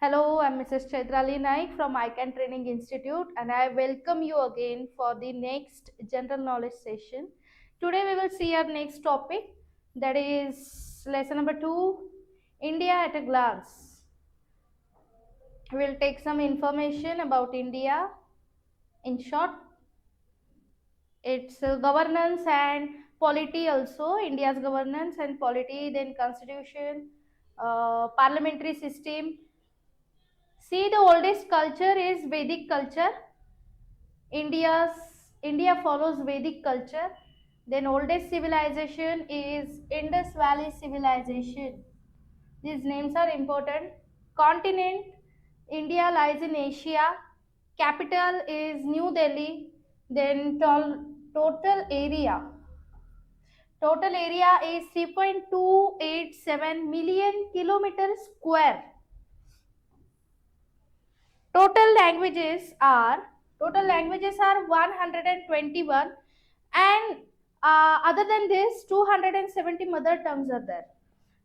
Hello, I'm Mrs. Chaitrali Naik from ICANN Training Institute, and I welcome you again for the next general knowledge session. Today we will see our next topic, that is lesson number 2, India at a glance. We will take some information about India in short, its governance and polity also, India's governance and polity, then constitution, parliamentary system. See, the oldest culture is Vedic culture. India follows Vedic culture. Then oldest civilization is Indus Valley civilization. These names are important. Continent, India lies in Asia. Capital is New Delhi. Then total area. Total area is 3.287 million kilometers square. Total languages are total languages are 121, and other than this 270 mother tongues are there.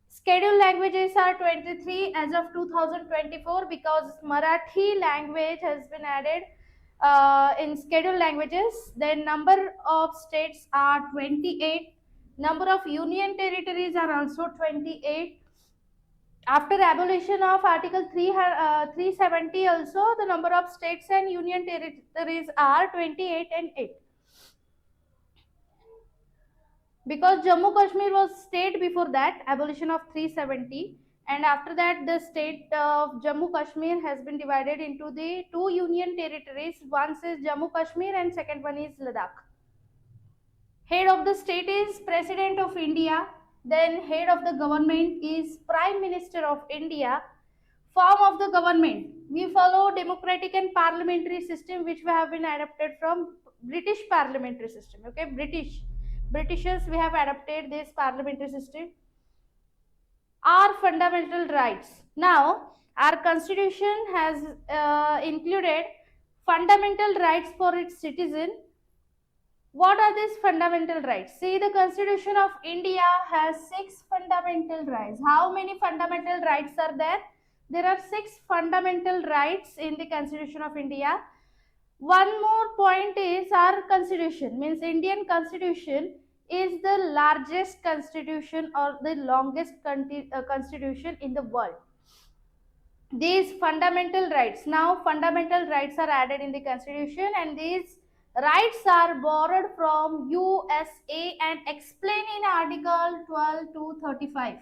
Scheduled languages are 23 as of 2024 because Marathi language has been added in scheduled languages. Then number of states are 28. Number of union territories are also 28. After abolition of Article 370 also, the number of states and union territories are 28 and 8. Because Jammu Kashmir was state before that, abolition of 370, and after that the state of Jammu Kashmir has been divided into the two union territories. One is Jammu Kashmir and second one is Ladakh. Head of the state is President of India. Then head of the government is Prime Minister of India. Form of the government, we follow democratic and parliamentary system, which we have been adapted from British parliamentary system. Okay, Britishers, we have adapted this parliamentary system. Our fundamental rights. Now our constitution has included fundamental rights for its citizen. What are these fundamental rights? See, the Constitution of India has 6 fundamental rights. How many fundamental rights are there? There are 6 fundamental rights in the Constitution of India. One more point is our Constitution, means Indian Constitution is the largest constitution or the longest constitution in the world. These fundamental rights, now fundamental rights are added in the Constitution, and these rights are borrowed from USA and explained in Article 12 to 35.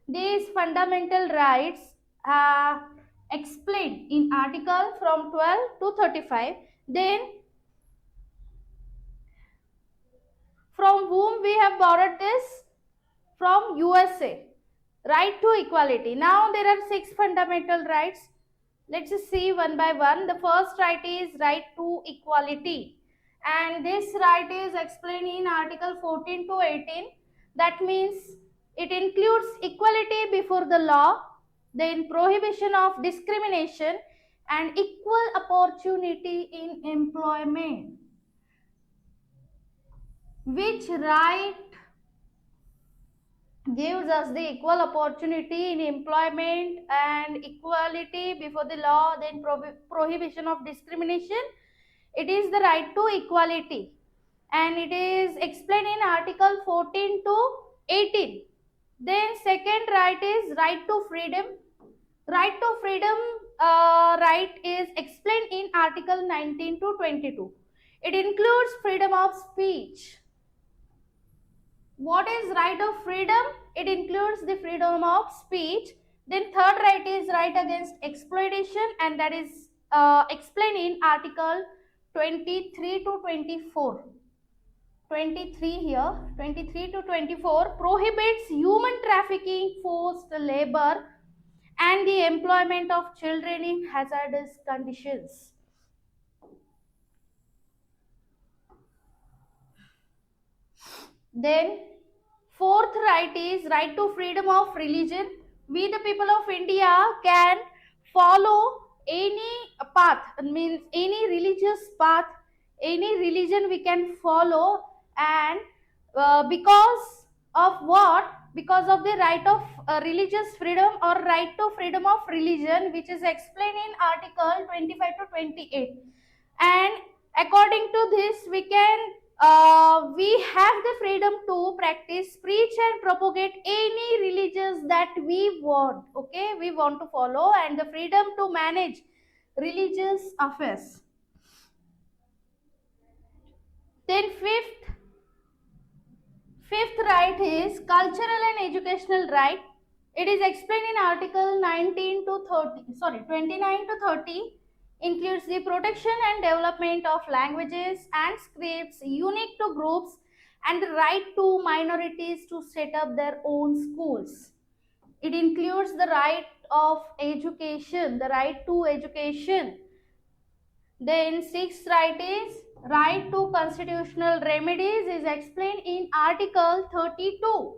These fundamental rights are explained in Article from 12 to 35. Then from whom we have borrowed this? From USA. Right to equality. Now there are 6 fundamental rights. Let's just see one by one. The first right is right to equality, and this right is explained in Article 14 to 18. That means it includes equality before the law, then prohibition of discrimination, and equal opportunity in employment. Which right gives us the equal opportunity in employment and equality before the law, then prohibition of discrimination? It is the right to equality, and it is explained in Article 14 to 18. Then second right is right to freedom. Right to freedom right is explained in Article 19 to 22. It includes freedom of speech. What is right of freedom? It includes the freedom of speech. Then third right is right against exploitation, and that is explained in Article 23 to 24. 23 here, 23 to 24 prohibits human trafficking, forced labor, and the employment of children in hazardous conditions. Then fourth right is right to freedom of religion. We the people of India can follow any path, means any religious path, any religion we can follow, and because of what? because of the right of religious freedom or right to freedom of religion, which is explained in article 25 to 28. And according to this, we have the freedom to practice, preach and propagate any religions that we want, okay, we want to follow, and the freedom to manage religious affairs. Then fifth right is cultural and educational right. It is explained in Article 19 to 30, 29 to 30, includes the protection and development of languages and scripts unique to groups and the right to minorities to set up their own schools. It includes the right of education, the right to education. Then sixth right is right to constitutional remedies is explained in Article 32.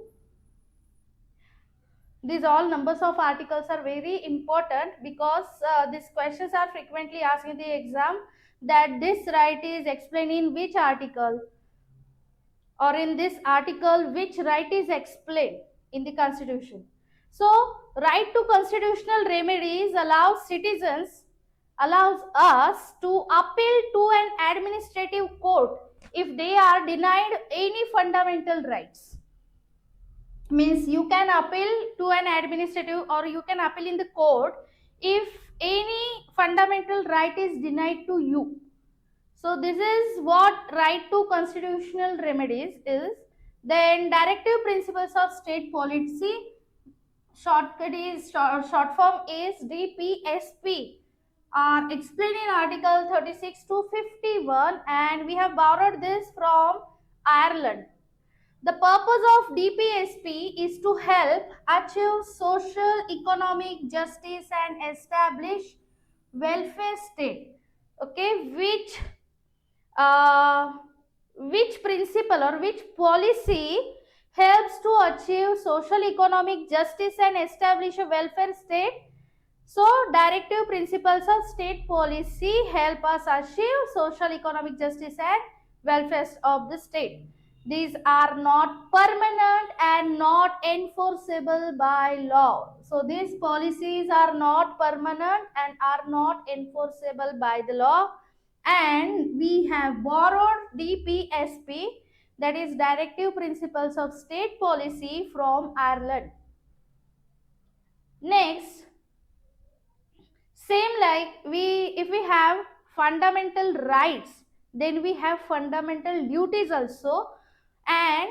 These all numbers of articles are very important because these questions are frequently asked in the exam, that this right is explained in which article, or in this article which right is explained in the constitution. So right to constitutional remedies allows us to appeal to an administrative court if they are denied any fundamental rights. Means you can appeal to an administrative, or you can appeal in the court if any fundamental right is denied to you. So this is what right to constitutional remedies is. Then directive principles of state policy, short form is DPSP, are explained in Article 36 to 51, and we have borrowed this from Ireland. The purpose of DPSP is to help achieve social economic justice and establish welfare state. Okay, uh, which principle or which policy helps to achieve social economic justice and establish a welfare state? So directive principles of state policy help us achieve social economic justice and welfare of the state. These are not permanent and not enforceable by law. So these policies are not permanent and are not enforceable by the law. And we have borrowed DPSP, that is Directive Principles of State Policy, from Ireland. Next, same like if we have fundamental rights, then we have fundamental duties also. And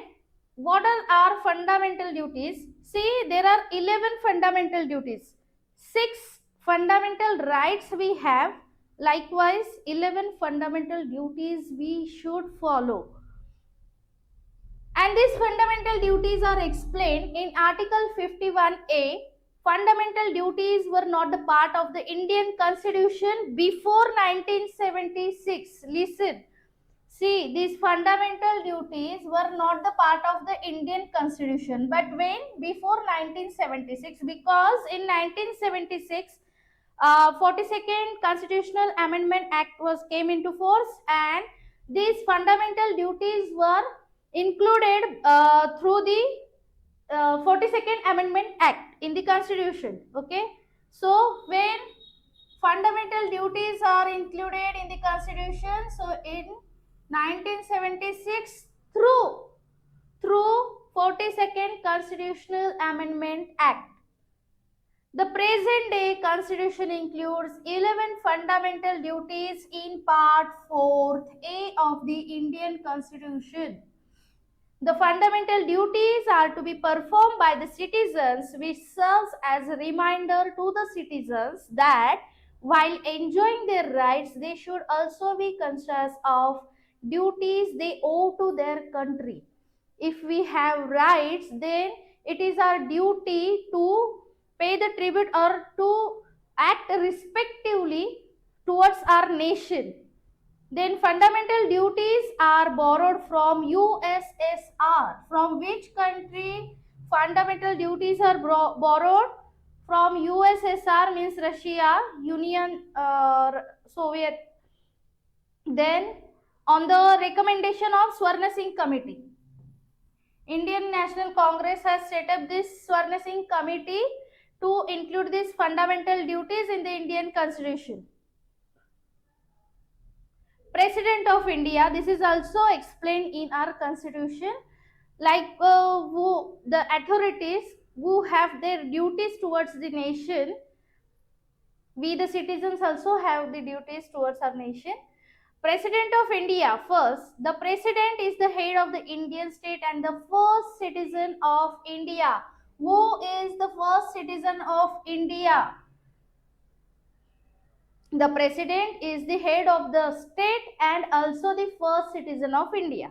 what are our fundamental duties? See, there are 11 fundamental duties. 6 fundamental rights we have. Likewise, 11 fundamental duties we should follow. And these fundamental duties are explained in Article 51A. Fundamental duties were not the part of the Indian Constitution before 1976. Listen. See, these fundamental duties were not the part of the Indian Constitution. But when? Before 1976. Because in 1976, 42nd Constitutional Amendment Act came into force, and these fundamental duties were included through the 42nd Amendment Act in the Constitution. Okay, so when fundamental duties are included in the Constitution, so in 1976 through 42nd Constitutional Amendment Act. The present day Constitution includes 11 fundamental duties in Part 4A of the Indian Constitution. The fundamental duties are to be performed by the citizens, which serves as a reminder to the citizens that while enjoying their rights, they should also be conscious of duties they owe to their country. If we have rights, then it is our duty to pay the tribute or to act respectively towards our nation. Then fundamental duties are borrowed from USSR. From which country fundamental duties are borrowed? From USSR means Russia, Union Soviet. Then on the recommendation of Swarna Singh Committee. Indian National Congress has set up this Swarna Singh committee to include these fundamental duties in the Indian Constitution. President of India, this is also explained in our Constitution, like the authorities who have their duties towards the nation. We the citizens also have the duties towards our nation. President of India, first, the president is the head of the Indian state and the first citizen of India. Who is the first citizen of India? The president is the head of the state and also the first citizen of India.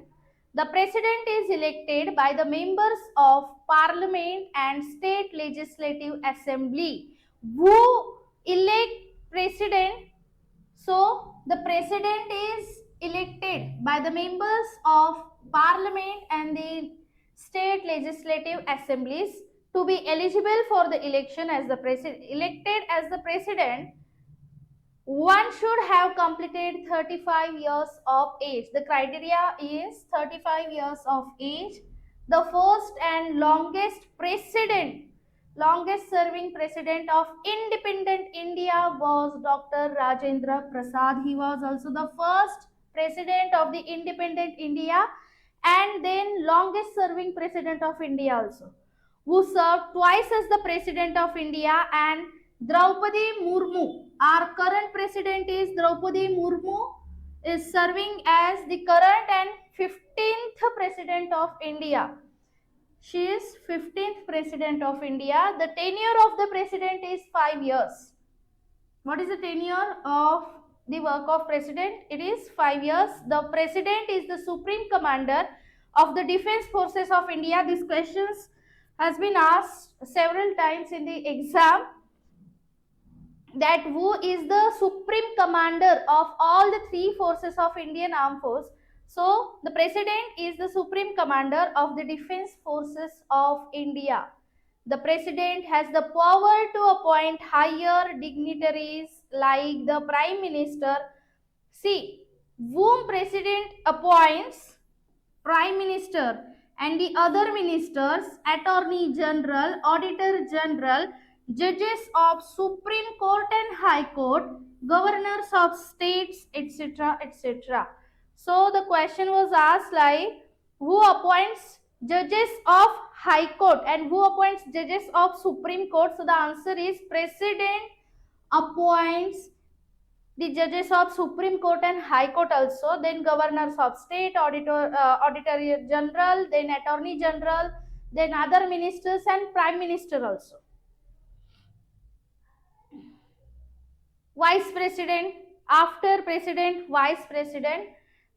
The president is elected by the members of parliament and state legislative assembly. Who elect president? So the president is elected by the members of parliament and the state legislative assemblies. To be eligible for the election as the president, elected as the president, one should have completed 35 years of age. The criteria is 35 years of age. The first and longest serving president of independent India was Dr. Rajendra Prasad. He was also the first president of the independent India and then longest serving president of India also, who served twice as the president of India. And Draupadi Murmu, our current president is Draupadi Murmu, is serving as the current and 15th president of India. She is 15th president of India. The tenure of the president is 5 years. What is the tenure of the work of president? It is 5 years. The president is the supreme commander of the defense forces of India. These questions has been asked several times in the exam, that who is the supreme commander of all the three forces of Indian Armed Force. So the president is the supreme commander of the defense forces of India. The president has the power to appoint higher dignitaries like the prime minister. See, whom president appoints? Prime minister and the other ministers, attorney general, auditor general, judges of Supreme Court and High Court, governors of states, etc., etc. So the question was asked like, who appoints judges of High Court and who appoints judges of Supreme Court? So the answer is president appoints the judges of Supreme Court and High Court also, then governors of state, auditor general, then attorney general, then other ministers and prime minister also. Vice president, after president, vice president.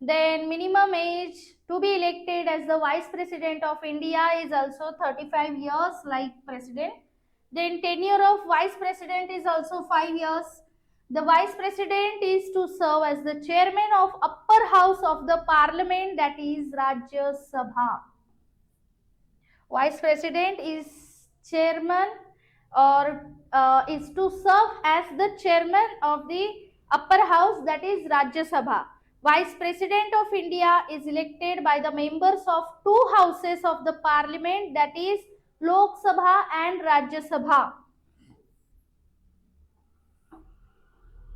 Then minimum age to be elected as the vice president of India is also 35 years like president. Then tenure of vice president is also 5 years. The vice president is to serve as the chairman of upper house of the parliament, that is Rajya Sabha. Vice president is chairman or is to serve as the chairman of the upper house, that is Rajya Sabha. Vice President of India is elected by the members of two houses of the parliament, that is Lok Sabha and Rajya Sabha.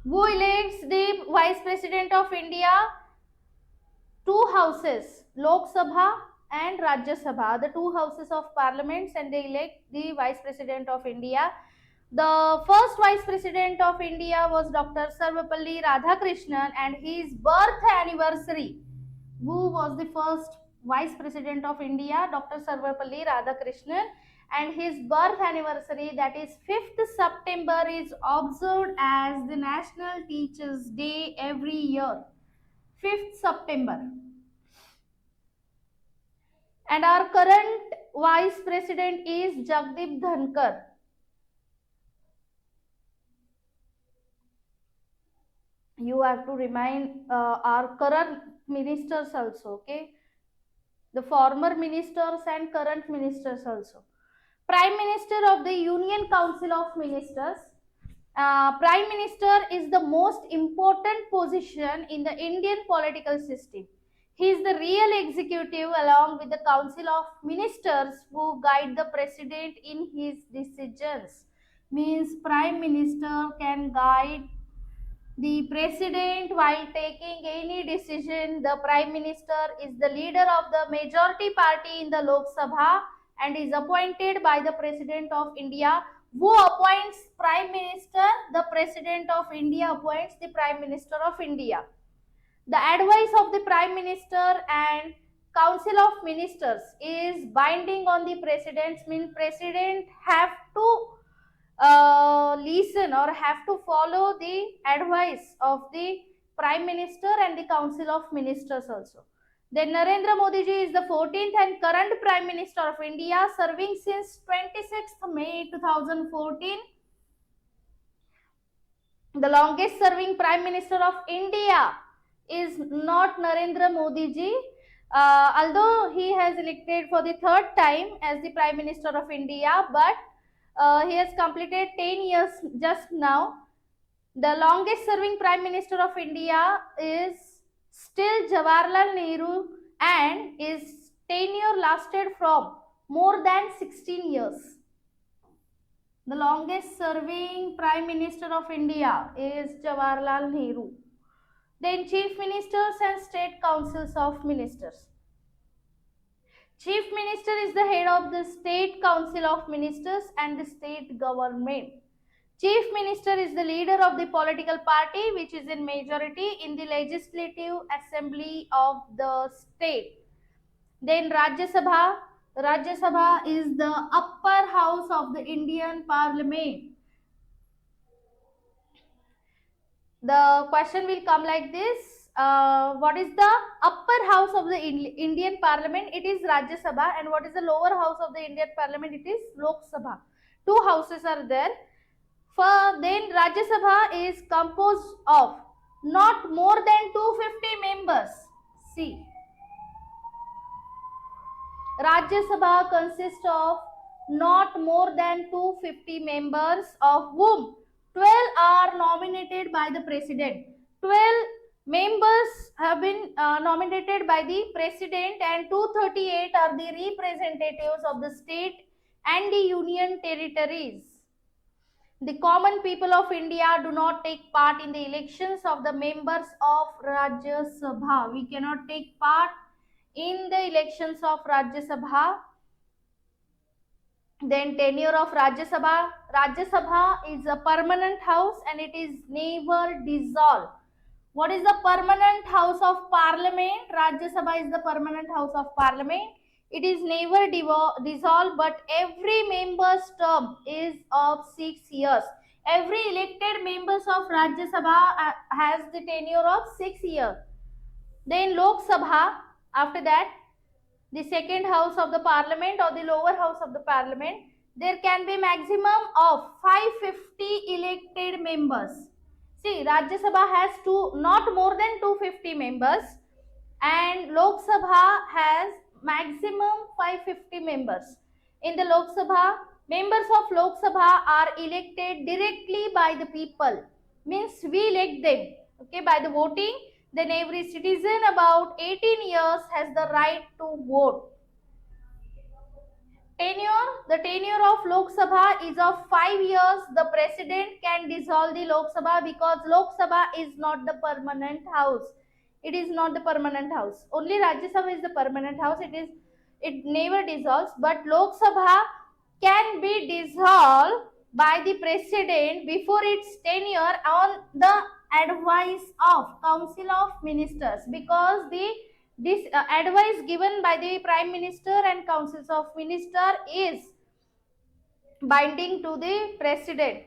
Who elects the Vice President of India? Two houses, Lok Sabha and Rajya Sabha, the two houses of parliaments, and they elect the Vice President of India. The first Vice President of India was Dr. Sarvapalli Radhakrishnan, and his birth anniversary. Who was the first Vice President of India? Dr. Sarvapalli Radhakrishnan, and his birth anniversary, that is 5th September, is observed as the National Teachers' Day every year. 5th September. And our current Vice President is Jagdeep Dhankar. You have to remind our current ministers also, okay? The former ministers and current ministers also. Prime Minister of the Union Council of Ministers. Prime Minister is the most important position in the Indian political system. He is the real executive along with the council of ministers who guide the president in his decisions. Means prime minister can guide the president while taking any decision. The prime minister is the leader of the majority party in the Lok Sabha and is appointed by the president of India. Who appoints prime minister? The president of India appoints the prime minister of India. The advice of the prime minister and council of ministers is binding on the president. Means president have to listen or have to follow the advice of the prime minister and the council of ministers also. Then Narendra Modi ji is the 14th and current prime minister of India, serving since 26th May 2014. The longest serving prime minister of India is not Narendra Modi ji, although he has elected for the third time as the prime minister of India, but he has completed 10 years just now. The longest serving prime minister of India is still Jawaharlal Nehru and his tenure lasted from more than 16 years. The longest serving prime minister of India is Jawaharlal Nehru. Then chief ministers and state councils of ministers. Chief minister is the head of the state council of ministers and the state government. Chief minister is the leader of the political party which is in majority in the legislative assembly of the state. Then Rajya Sabha. Rajya Sabha is the upper house of the Indian Parliament. The question will come like this. What is the upper house of the Indian Parliament? It is Rajya Sabha. And what is the lower house of the Indian Parliament? It is Lok Sabha. Two houses are there. Then Rajya Sabha is composed of not more than 250 members. See, Rajya Sabha consists of not more than 250 members, of whom 12 are nominated by the president. 12 members have been nominated by the president and 238 are the representatives of the state and the union territories. The common people of India do not take part in the elections of the members of Rajya Sabha. We cannot take part in the elections of Rajya Sabha. Then tenure of Rajya Sabha. Rajya Sabha is a permanent house and it is never dissolved. What is the permanent house of parliament? Rajya Sabha is the permanent house of parliament. It is never dissolved, but every member's term is of 6 years. Every elected members of Rajya Sabha has the tenure of 6 years. Then Lok Sabha, after that, the second house of the parliament or the lower house of the parliament, there can be maximum of 550 elected members. See, Rajya Sabha has not more than 250 members and Lok Sabha has maximum 550 members. In the Lok Sabha, members of Lok Sabha are elected directly by the people. Means we elect them, okay, by the voting. Then every citizen about 18 years has the right to vote. The tenure of Lok Sabha is of 5 years. The president can dissolve the Lok Sabha because Lok Sabha is not the permanent house. It is not the permanent house. Only Rajya Sabha is the permanent house. It never dissolves. But Lok Sabha can be dissolved by the president before its tenure on the advice of Council of Ministers, because this advice given by the Prime Minister and Councils of Minister is binding to the president.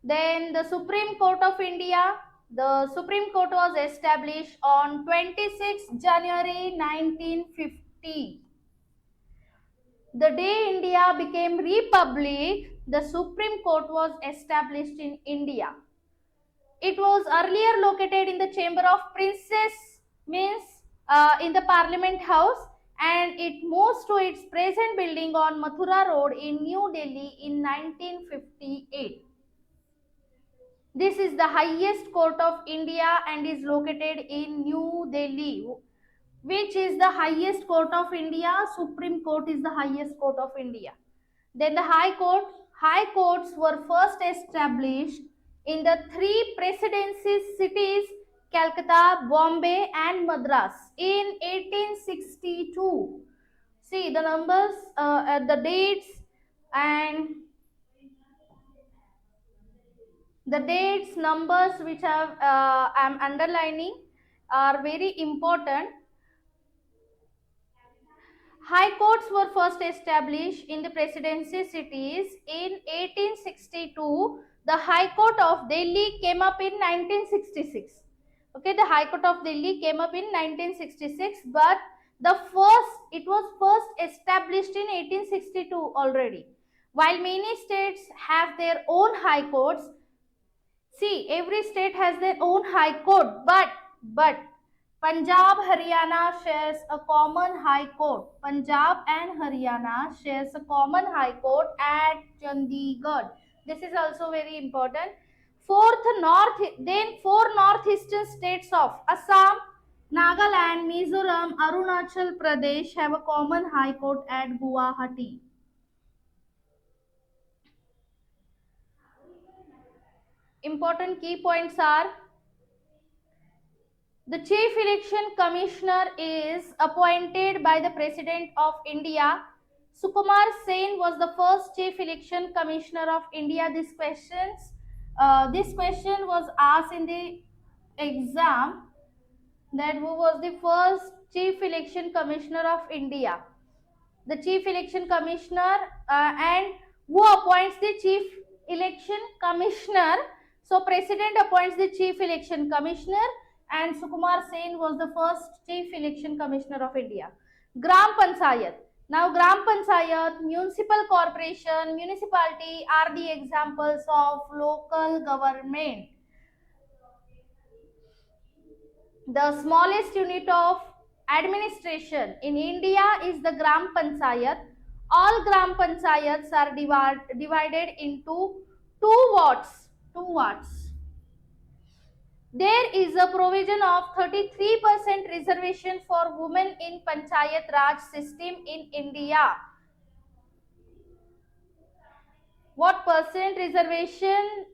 Then the Supreme Court of India. The Supreme Court was established on 26 January 1950. The day India became republic, the Supreme Court was established in India. It was earlier located in the Chamber of Princes, means in the Parliament House, and it moves to its present building on Mathura Road in New Delhi in 1958. This is the highest court of India and is located in New Delhi. Which is the highest court of India? Supreme Court is the highest court of India. Then the High Court. High courts were first established in the three presidency cities, Calcutta, Bombay, and Madras in 1862. See the numbers, the dates, and the dates, numbers which I am underlining are very important. High courts were first established in the presidency cities in 1862. The High Court of Delhi came up in 1966. Okay, the High Court of Delhi came up in 1966, but it was first established in 1862 already. While many states have their own high courts, see, every state has their own high court, but Punjab, Haryana shares a common high court. Punjab and Haryana shares a common high court at Chandigarh. This is also very important. Four northeastern states of Assam, Nagaland, Mizoram, Arunachal Pradesh have a common high court at Guwahati. Important key points are: the Chief Election Commissioner is appointed by the President of India. Sukumar Sen was the first Chief Election Commissioner of India. This question was asked in the exam, that who was the first Chief Election Commissioner of India. The Chief Election Commissioner, and who appoints the Chief Election Commissioner? So President appoints the Chief Election Commissioner, and Sukumar Sen was the first Chief Election Commissioner of India. Gram Panchayat. Now Gram Panchayat, municipal corporation, municipality are the examples of local government. The smallest unit of administration in India is the Gram Panchayat. All Gram Panchayats are divided into two wards. There is a provision of 33% reservation for women in Panchayat Raj system in India. What percent reservation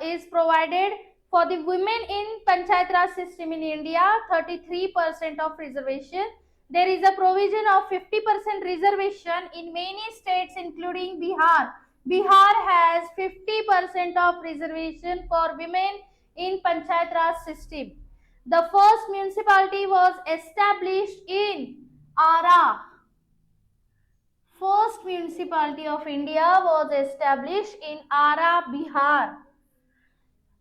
is provided for the women in Panchayat Raj system in India? 33% of reservation. There is a provision of 50% reservation in many states including Bihar. Bihar has 50% of reservation for women in Panchayat Raj system. The first municipality was established in Ara. First municipality of India was established in Ara, Bihar.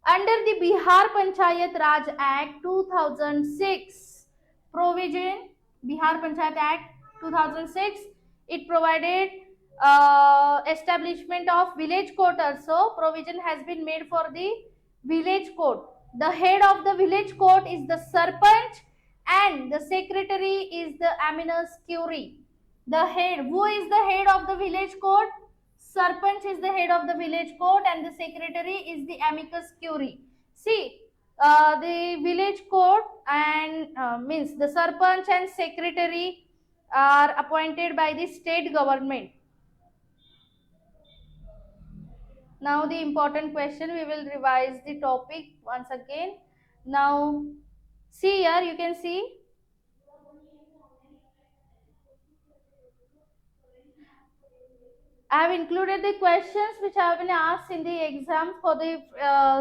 Under the Bihar Panchayat Raj Act 2006 provision, Bihar Panchayat Act 2006, it provided establishment of village court also. Provision has been made for the village court. The head of the village court is the Sarpanch, and the secretary is the amicus curiae. Who is the head of the village court? Sarpanch is the head of the village court, and the secretary is the amicus curiae. See, the village court and means the Sarpanch and secretary are appointed by the state government. Now the important question, we will revise the topic once again. Now see here, you can see I have included the questions which have been asked in the exam for the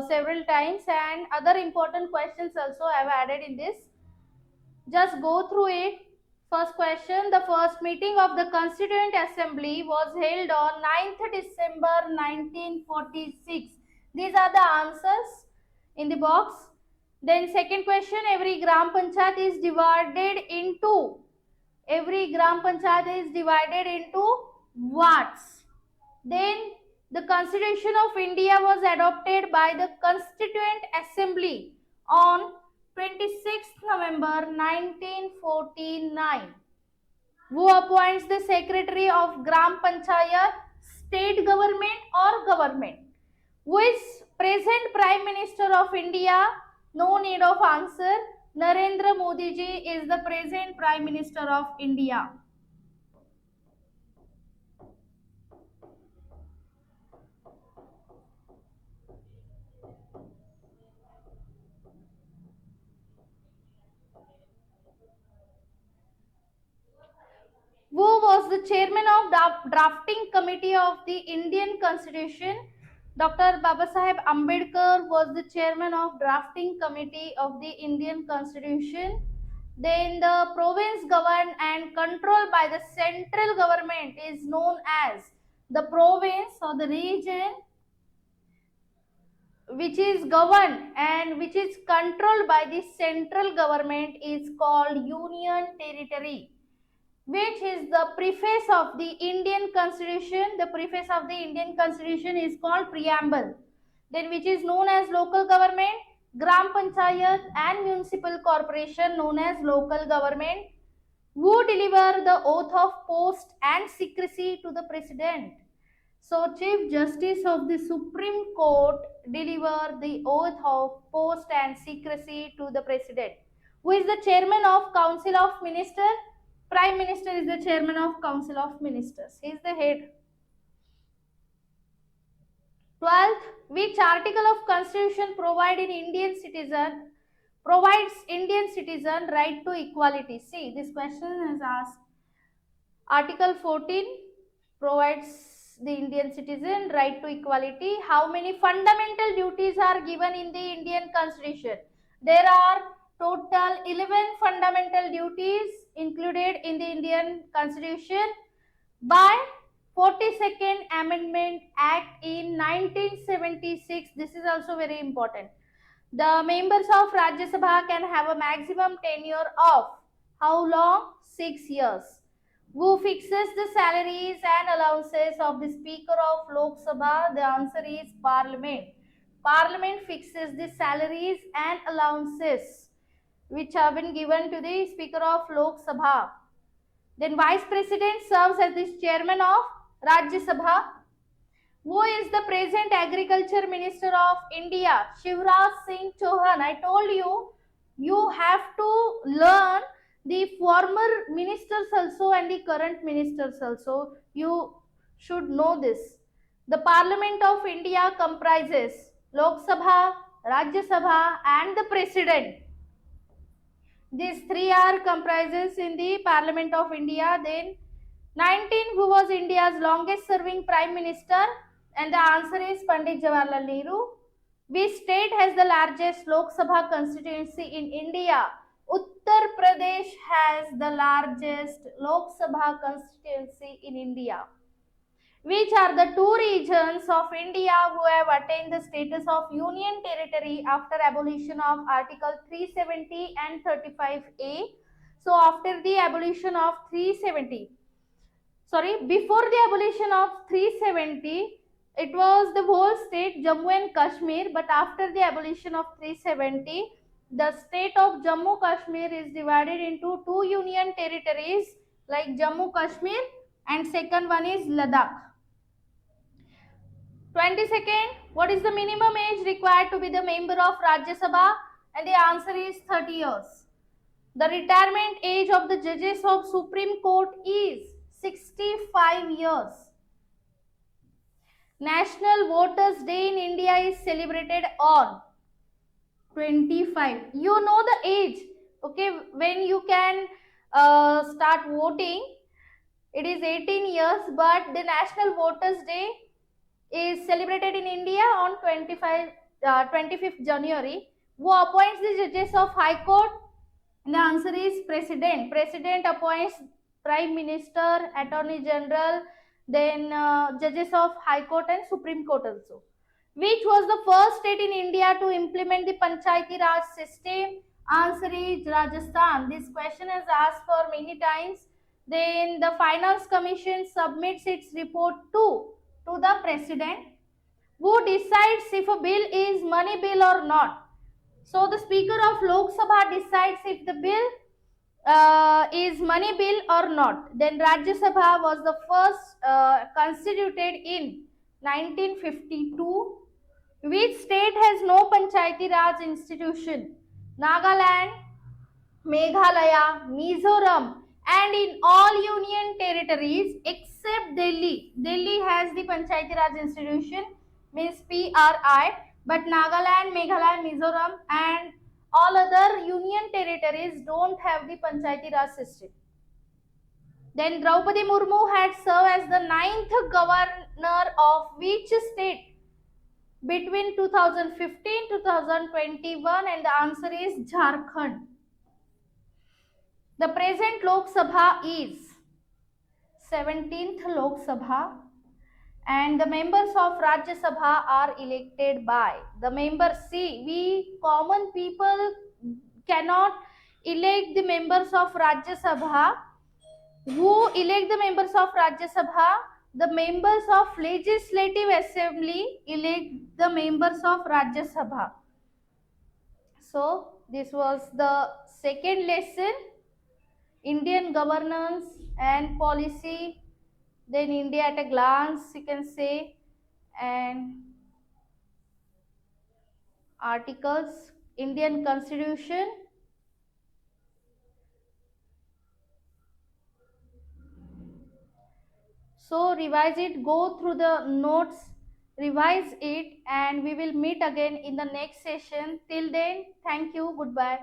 several times, and other important questions also I have added in this. Just go through it. First question, the first meeting of the Constituent Assembly was held on 9th December 1946. These are the answers in the box. Then second question, every Gram Panchayat is divided into wards. Then the Constitution of India was adopted by the Constituent Assembly on 26th November 1949. Who appoints the Secretary of Gram Panchayat? State government or government? Who is present Prime Minister of India? No need of answer. Narendra Modi ji is the present Prime Minister of India. Who was the chairman of the drafting committee of the Indian Constitution? Dr. Babasaheb Ambedkar was the chairman of drafting committee of the Indian Constitution. Then the province governed and controlled by the central government is known as the province or the region which is governed and which is controlled by the central government is called Union Territory, which is the preface of the Indian Constitution. The preface of the Indian Constitution is called preamble. Then which is known as local government, Gram Panchayat and municipal corporation known as local government. Who deliver the oath of post and secrecy to the president? So Chief Justice of the Supreme Court deliver the oath of post and secrecy to the president. Who is the chairman of Council of Ministers? Prime Minister is the chairman of Council of Ministers. He is the head. 12th, which article of Constitution provides Indian citizen right to equality? See, this question is asked. Article 14 provides the Indian citizen right to equality. How many fundamental duties are given in the Indian Constitution? There are total 11 fundamental duties included in the Indian Constitution by 42nd Amendment Act in 1976. This is also very important. The members of Rajya Sabha can have a maximum tenure of how long? 6 years. Who fixes the salaries and allowances of the Speaker of Lok Sabha? The answer is Parliament. Parliament fixes the salaries and allowances which have been given to the Speaker of Lok Sabha. Then Vice President serves as the Chairman of Rajya Sabha. Who is the present Agriculture Minister of India? Shivraj Singh Chauhan. I told you, you have to learn the former ministers also and the current ministers also. You should know this. The Parliament of India comprises Lok Sabha, Rajya Sabha and the President. These three are comprises in the Parliament of India. Then 19, who was India's longest serving Prime Minister? And the answer is Pandit Jawaharlal Nehru. Which state has the largest Lok Sabha constituency in India? Uttar Pradesh has the largest Lok Sabha constituency in India. Which are the two regions of India who have attained the status of Union Territory after abolition of Article 370 and 35A? So after the abolition of 370, before the abolition of 370, it was the whole state Jammu and Kashmir, but after the abolition of 370, the state of Jammu Kashmir is divided into two union territories like Jammu Kashmir and second one is Ladakh. 22nd, what is the minimum age required to be the member of Rajya Sabha? And the answer is 30 years. The retirement age of the judges of Supreme Court is 65 years. National Voters Day in India is celebrated on 25. You know the age, okay, when you can start voting. It is 18 years, but the National Voters Day is celebrated in India on 25th January. Who appoints the judges of High Court? And the answer is President. President appoints Prime Minister, Attorney General, then judges of High Court and Supreme Court also. Which was the first state in India to implement the Panchayati Raj system? Answer is Rajasthan. This question is asked for many times. Then the Finance Commission submits its report to the President. Who decides if a bill is money bill or not? So the Speaker of Lok Sabha decides if the bill is money bill or not. Then Rajya Sabha was the first constituted in 1952. Which state has no Panchayati Raj institution? Nagaland, Meghalaya, Mizoram, and in all union territories except Delhi. Delhi has the Panchayati Raj institution, means PRI, but Nagaland, Meghalaya, Mizoram, and all other union territories don't have the Panchayati Raj system. Then Draupadi Murmu had served as the ninth governor of which state between 2015 to 2021, and the answer is Jharkhand. The present Lok Sabha is 17th Lok Sabha, and the members of Rajya Sabha are elected by the members. See, we common people cannot elect the members of Rajya Sabha. Who elect the members of Rajya Sabha? The members of Legislative Assembly elect the members of Rajya Sabha. So, this was the second lesson, Indian governance and policy, then India at a glance, you can say, and articles, Indian Constitution. So revise it, go through the notes, revise it, and we will meet again in the next session. Till then, thank you, goodbye.